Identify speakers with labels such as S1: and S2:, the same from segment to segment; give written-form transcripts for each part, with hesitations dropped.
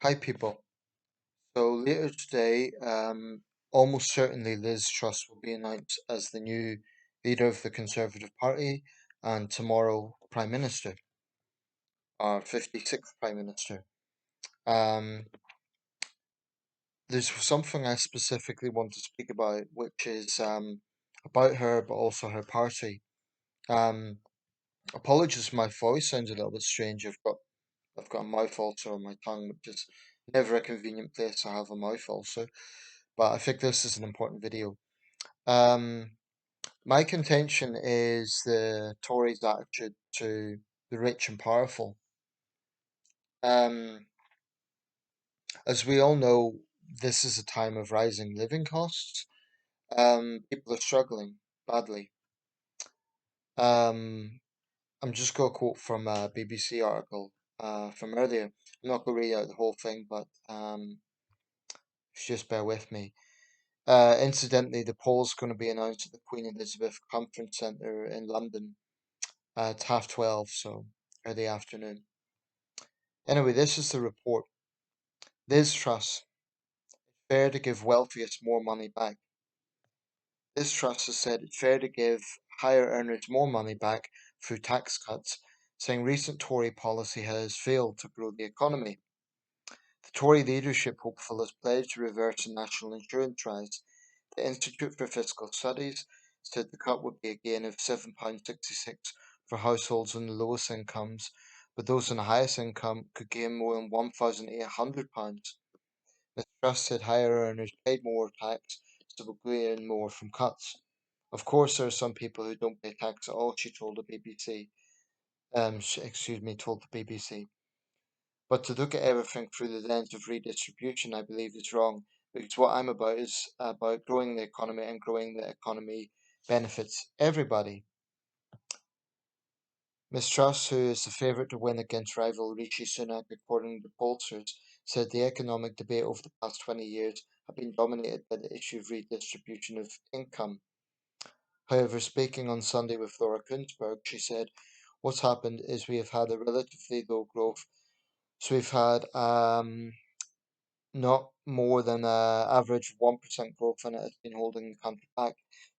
S1: Hi, people. So later today, almost certainly Liz Truss will be announced as the new leader of the Conservative Party, and tomorrow Prime Minister, our 56th Prime Minister. Um, there's something I specifically want to speak about, which is about her, but also her party. Um, Apologies, my voice sounds a little bit strange. I've got a mouth ulcer on my tongue, which is never a convenient place to have a mouth ulcer. But I think this is an important video. Um, my contention is the Tories' attitude to the rich and powerful. Um, as we all know, this is a time of rising living costs. People are struggling badly. Um, I'm just going to quote from a BBC article from earlier. I'm not going to read out the whole thing, but just bear with me. Incidentally, the poll's going to be announced at the Queen Elizabeth Conference Centre in London at 12:30, so early afternoon. Anyway, this is the report. Liz Truss, fair to give wealthiest more money back. Liz Truss has said it's fair to give higher earners more money back through tax cuts, saying recent Tory policy has failed to grow the economy. The Tory leadership hopeful has pledged to reverse the national insurance rise. The Institute for Fiscal Studies said the cut would be a gain of £7.66 for households on the lowest incomes, but those on the highest income could gain more than £1,800. Ms Truss said higher earners paid more tax, so will gain more from cuts. Of course, there are some people who don't pay tax at all, she told the BBC. Told the BBC. But to look at everything through the lens of redistribution, I believe is wrong, because what I'm about is about growing the economy, and growing the economy benefits everybody. Ms Truss, who is the favourite to win against rival Rishi Sunak according to pollsters, said the economic debate over the past 20 years had been dominated by the issue of redistribution of income. However, speaking on Sunday with Laura Kuenssberg, she said, what's happened is we have had a relatively low growth. So we've had not more than average 1% growth, and it has been holding the country back.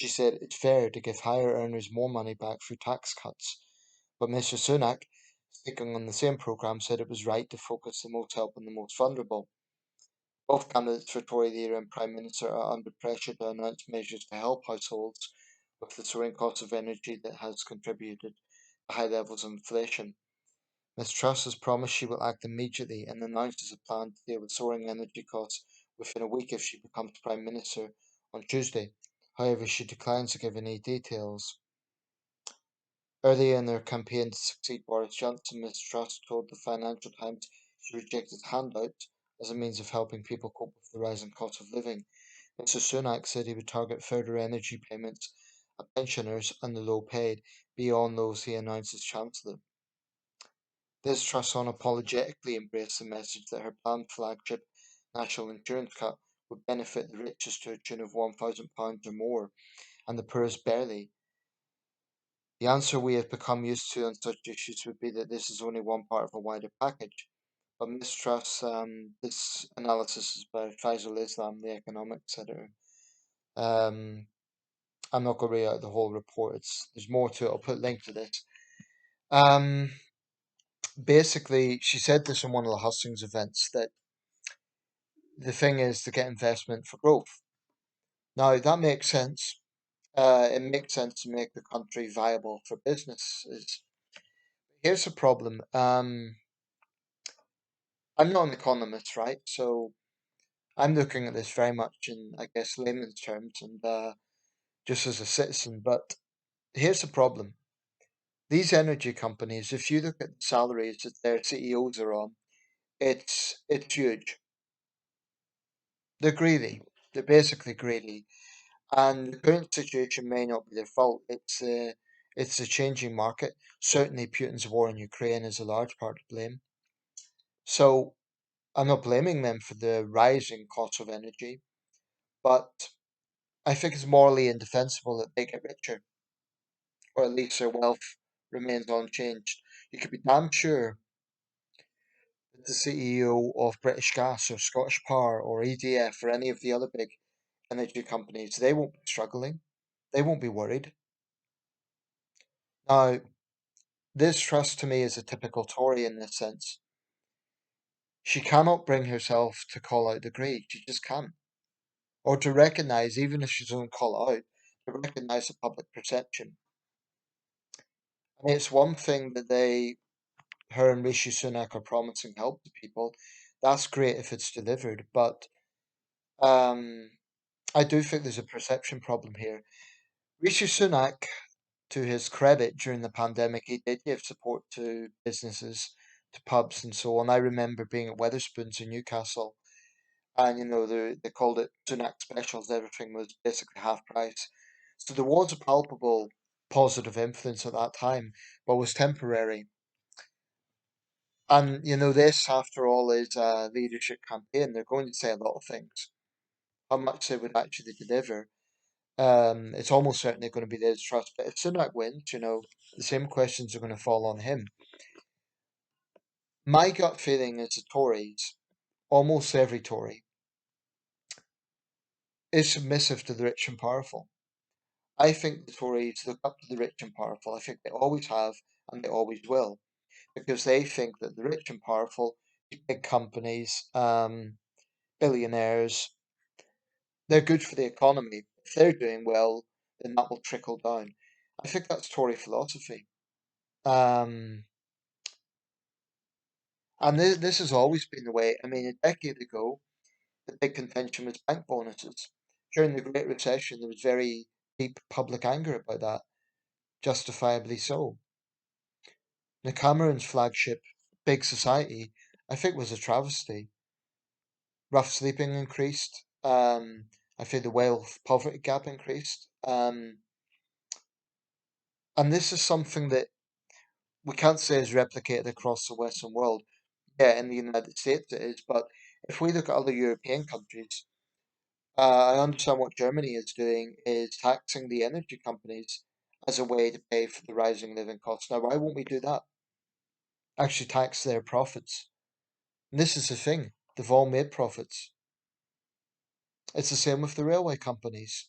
S1: She said it's fair to give higher earners more money back through tax cuts. But Mr. Sunak, speaking on the same programme, said it was right to focus the most help on the most vulnerable. Both candidates for Tory leader and Prime Minister are under pressure to announce measures to help households with the soaring cost of energy that has contributed to high levels of inflation. Ms Truss has promised she will act immediately and announces a plan to deal with soaring energy costs within a week if she becomes Prime Minister on Tuesday. However, she declines to give any details. Earlier in her campaign to succeed Boris Johnson, Ms Truss told the Financial Times she rejected handouts as a means of helping people cope with the rising cost of living. Mr Sunak said he would target further energy payments at pensioners and the low paid beyond those he announced as Chancellor. Liz Truss unapologetically embraced the message that her planned flagship national insurance cut would benefit the richest to a tune of £1,000 or more, and the poorest barely. The answer we have become used to on such issues would be that this is only one part of a wider package. But Ms Truss, this analysis is by Faisal Islam, the economics editor. Um, I'm not going to read out the whole report. There's more to it. I'll put a link to this. Um, Basically, she said this in one of the hustings events that the thing is to get investment for growth. Now, that makes sense. It makes sense to make the country viable for businesses. Here's the problem. I'm not an economist, right? So I'm looking at this very much in, I guess, layman's terms and just as a citizen. But here's the problem. These energy companies, if you look at the salaries that their CEOs are on, it's huge. They're greedy. They're basically greedy. And the current situation may not be their fault. It's a changing market. Certainly, Putin's war in Ukraine is a large part to blame. So I'm not blaming them for the rising cost of energy, but I think it's morally indefensible that they get richer, or at least their wealth remains unchanged. You could be damn sure the CEO of British Gas or Scottish Power or EDF or any of the other big energy companies, they won't be struggling. They won't be worried. Now, Liz Truss to me is a typical Tory in this sense. She cannot bring herself to call out the greed. She just can't. Or to recognise, even if she doesn't call it out, to recognise the public perception. I mean, it's one thing that her and Rishi Sunak are promising help to people. That's great if it's delivered, but um, I do think there's a perception problem here. Rishi Sunak, to his credit, during the pandemic, he did give support to businesses, to pubs, and so on. I remember being at Weatherspoons in Newcastle, and they called it Sunak Specials. Everything was basically half price. So there was a palpable positive influence at that time, but was temporary. And this, after all, is a leadership campaign. They're going to say a lot of things. How much they would actually deliver, it's almost certainly going to be Liz Truss. But if Sunak wins, the same questions are going to fall on him. My gut feeling is the Tories, almost every Tory, is submissive to the rich and powerful. I think the Tories look up to the rich and powerful. I think they always have and they always will, because they think that the rich and powerful, big companies, billionaires, they're good for the economy. If they're doing well, then that will trickle down. I think that's Tory philosophy. Um, and this has always been the way. I mean, a decade ago, the big contention was bank bonuses. During the Great Recession, there was very deep public anger about that, justifiably so. Now, Cameron's flagship, Big Society, I think was a travesty. Rough sleeping increased. I think the wealth poverty gap increased. And this is something that we can't say is replicated across the Western world. Yeah, in the United States it is, but if we look at other European countries, I understand what Germany is doing is taxing the energy companies as a way to pay for the rising living costs. Now, why won't we do that? Actually, tax their profits. And this is the thing, they've all made profits. It's the same with the railway companies.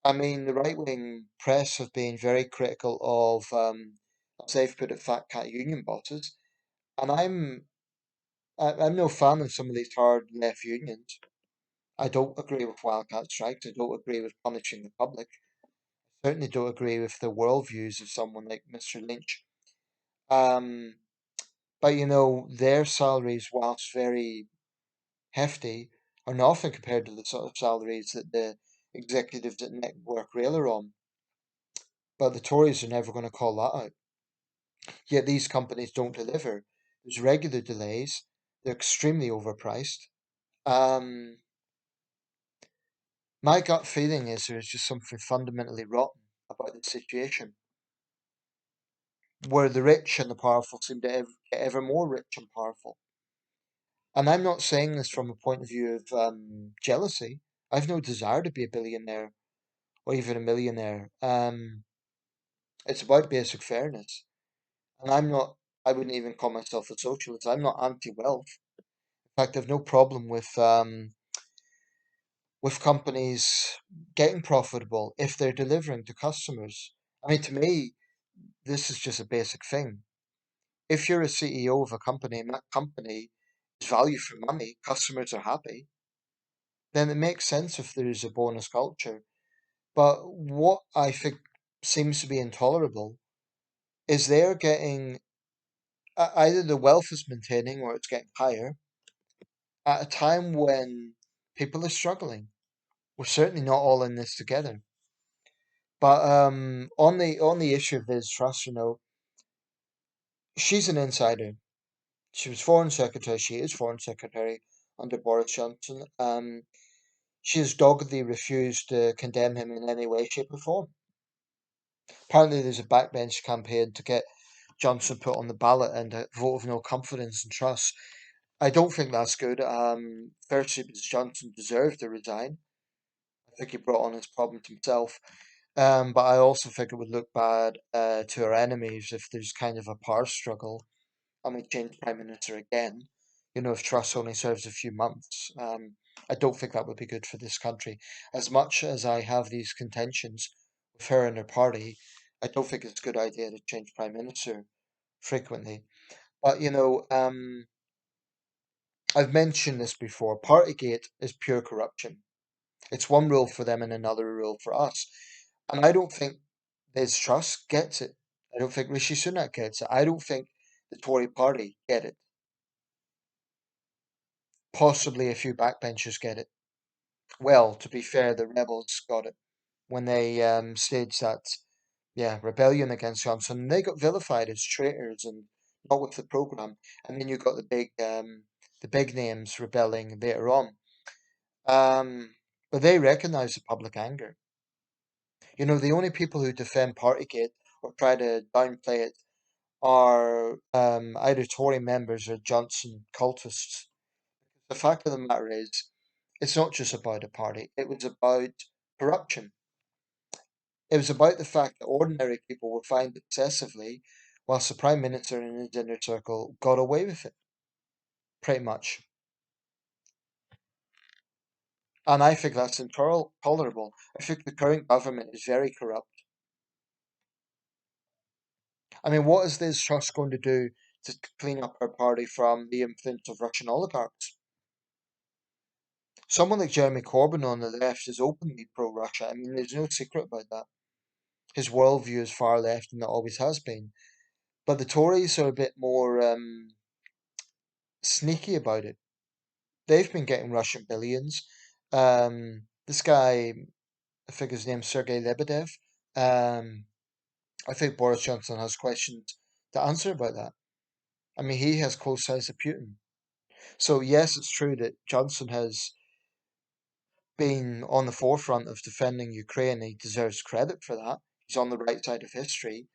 S1: I mean, the right wing press have been very critical of, as they've put it, fat cat union bosses. And I'm no fan of some of these hard left unions. I don't agree with wildcat strikes. I don't agree with punishing the public. I certainly don't agree with the worldviews of someone like Mr. Lynch. Um, but their salaries, whilst very hefty, are nothing compared to the sort of salaries that the executives at Network Rail are on. But the Tories are never going to call that out. Yet these companies don't deliver. There's regular delays. They're extremely overpriced. Um, my gut feeling is there's just something fundamentally rotten about the situation, where the rich and the powerful seem to get ever more rich and powerful. And I'm not saying this from a point of view of jealousy. I've no desire to be a billionaire or even a millionaire. It's about basic fairness. And I wouldn't even call myself a socialist. I'm not anti-wealth. In fact, I've no problem with companies getting profitable if they're delivering to customers. I mean, to me, this is just a basic thing. If you're a CEO of a company and that company is value for money, customers are happy, then it makes sense if there is a bonus culture. But what I think seems to be intolerable is they're getting either the wealth is maintaining or it's getting higher at a time when people are struggling. We're certainly not all in this together. But on the issue of Liz Truss, she's an insider. She was foreign secretary. She is foreign secretary under Boris Johnson. She has doggedly refused to condemn him in any way, shape, or form. Apparently, there's a backbench campaign to get Johnson put on the ballot and a vote of no confidence and trust. I don't think that's good. Firstly, because Johnson deserved to resign. I think he brought on his problems himself. But I also think it would look bad to our enemies if there's kind of a power struggle and we change Prime Minister again, if Truss only serves a few months, I don't think that would be good for this country. As much as I have these contentions with her and her party, I don't think it's a good idea to change Prime Minister frequently. But, I've mentioned this before. Partygate is pure corruption. It's one rule for them and another rule for us. And I don't think Liz Truss gets it. I don't think Rishi Sunak gets it. I don't think the Tory party get it. Possibly a few backbenchers get it. Well, to be fair, the rebels got it when they staged that, yeah, rebellion against Johnson. And they got vilified as traitors and not with the program. And then you got the big names rebelling later on. But they recognise the public anger. The only people who defend Partygate or try to downplay it are either Tory members or Johnson cultists. The fact of the matter is, it's not just about a party, it was about corruption. It was about the fact that ordinary people were fined excessively, whilst the Prime Minister and his inner circle got away with it, pretty much. And I think that's intolerable. I think the current government is very corrupt. I mean, what is this trust going to do to clean up our party from the influence of Russian oligarchs? Someone like Jeremy Corbyn on the left is openly pro-Russia. I mean, there's no secret about that. His worldview is far left, and it always has been. But the Tories are a bit more sneaky about it. They've been getting Russian billions. This guy, I think his name's Sergei Lebedev. Um, I think Boris Johnson has questions to answer about that. I mean, he has close ties to Putin. So yes, it's true that Johnson has been on the forefront of defending Ukraine. He deserves credit for that. He's on the right side of history.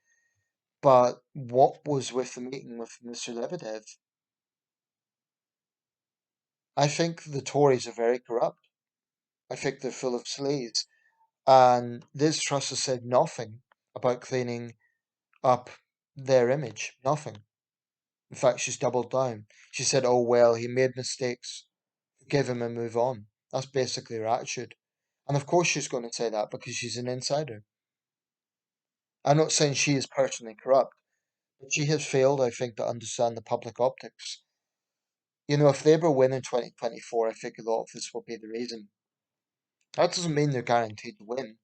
S1: But what was with the meeting with Mr. Lebedev? I think the Tories are very corrupt. I think they're full of sleaze. And Liz Truss has said nothing about cleaning up their image. Nothing. In fact, she's doubled down. She said, oh, well, he made mistakes. Forgive him and move on. That's basically her attitude. And of course she's going to say that because she's an insider. I'm not saying she is personally corrupt, but she has failed, I think, to understand the public optics. If Labour win in 2024, I think a lot of this will be the reason. That doesn't mean they're guaranteed to win.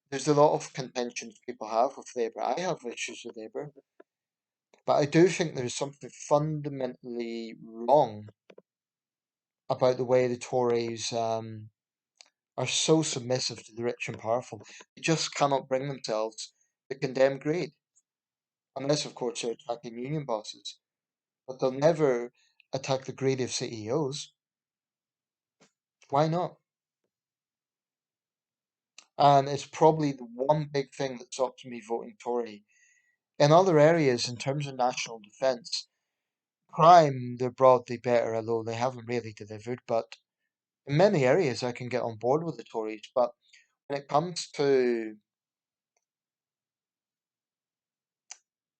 S1: There's a lot of contentions people have with Labour. I have issues with Labour. But I do think there's something fundamentally wrong about the way the Tories are so submissive to the rich and powerful. They just cannot bring themselves to condemn greed. Unless, of course, they're attacking union bosses. But they'll never attack the greed of CEOs. Why not? And it's probably the one big thing that stops me voting Tory. In other areas, in terms of national defence, crime, they're broadly better, although they haven't really delivered. But in many areas, I can get on board with the Tories. But when it comes to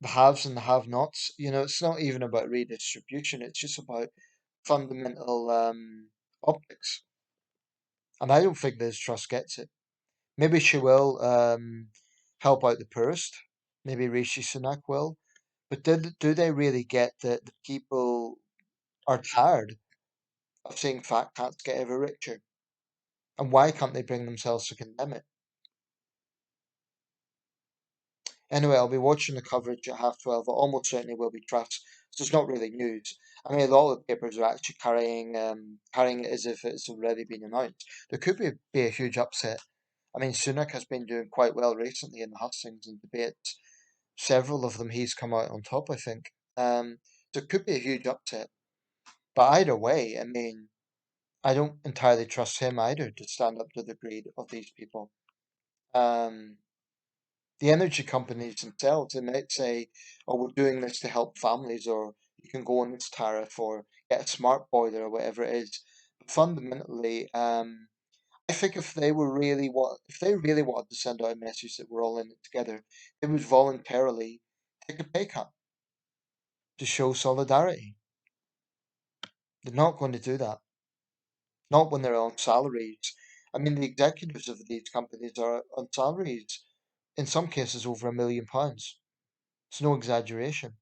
S1: the haves and the have-nots, it's not even about redistribution. It's just about fundamental optics. And I don't think Liz Truss gets it. Maybe she will help out the poorest. Maybe Rishi Sunak will. But do they really get that the people are tired of seeing fat cats get ever richer? And why can't they bring themselves to condemn it? Anyway, I'll be watching the coverage at 12:30. It almost certainly will be Truss. So it's not really news. I mean, a lot of the papers are actually carrying it as if it's already been announced. There could be a huge upset. I mean, Sunak has been doing quite well recently in the hustings and debates. Several of them he's come out on top, I think. So it could be a huge upset. But either way, I mean, I don't entirely trust him either to stand up to the greed of these people. Um, the energy companies themselves, they might say, oh, we're doing this to help families, or you can go on this tariff, or get a smart boiler, or whatever it is. But fundamentally, I think if they really wanted to send out a message that we're all in it together, they would voluntarily take a pay cut. to show solidarity. They're not going to do that. Not when they're on salaries. I mean, the executives of these companies are on salaries, in some cases over £1 million. It's no exaggeration.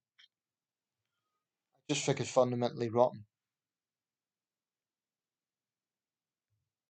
S1: I just think it's fundamentally rotten.